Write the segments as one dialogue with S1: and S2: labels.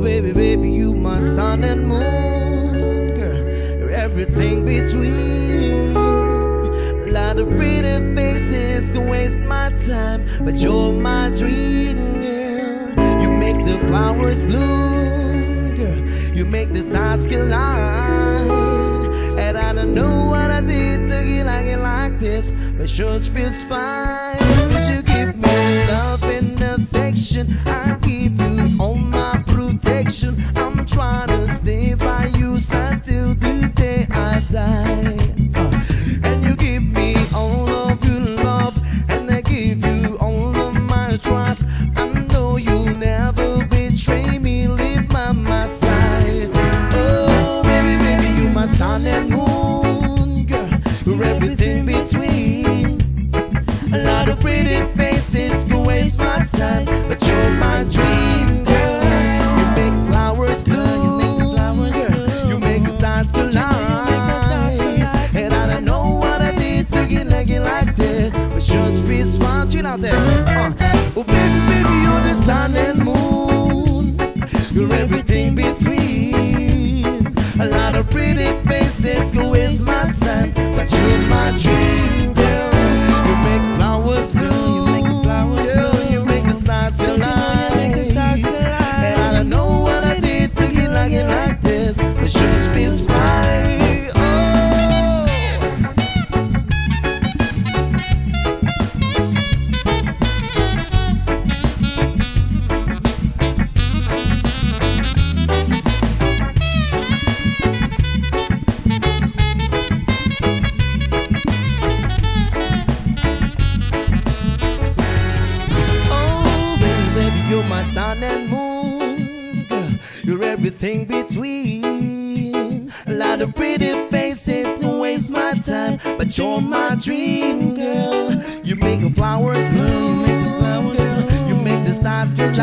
S1: baby, baby, you my sun and moon, girl. You're everything between. A lot of pretty faces can waste my time, but you're my dream, girl. You make the flowers bloom, girl. You make the stars collide. And I don't know what I did to get like this, but sure feels fine. You give me love and affection, I give you all my protection. I'm trying to stay by you side till the day I die. And you give me all of your love, and I give you all of my trust. I know you'll never betray me, live by my side. Oh, baby, baby, you my sun and moon, girl. You're everything between. A lot of pretty faces can waste my time, but you're my dream, girl. You make flowers bloom, girl. You make the stars collide. And I don't know what I did to get like that, but just feels fine. You know what I'm saying? Oh, baby, baby, you're the sun and moon. You're everything between. A lot of pretty faces can waste my time, but you're my dream, girl. You make flowers bloom. You make the flowers bloom. You make the stars collide. You make the stars collide. And I don't know what I did to get like this, but just feels fine. Oh. You're my sun and moon, girl. You're everything between. A lot of pretty faces can waste my time, but you're my dream, girl. You make the flowers bloom, you make the stars collide.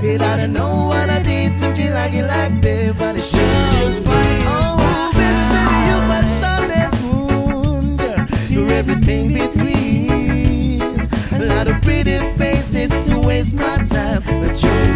S1: And I don't know what I did to get like that, but it sure feels fine. Oh, baby, baby, you're my sun and moon, girl. You're everything between. A lot of pretty faces to waste my time, but you're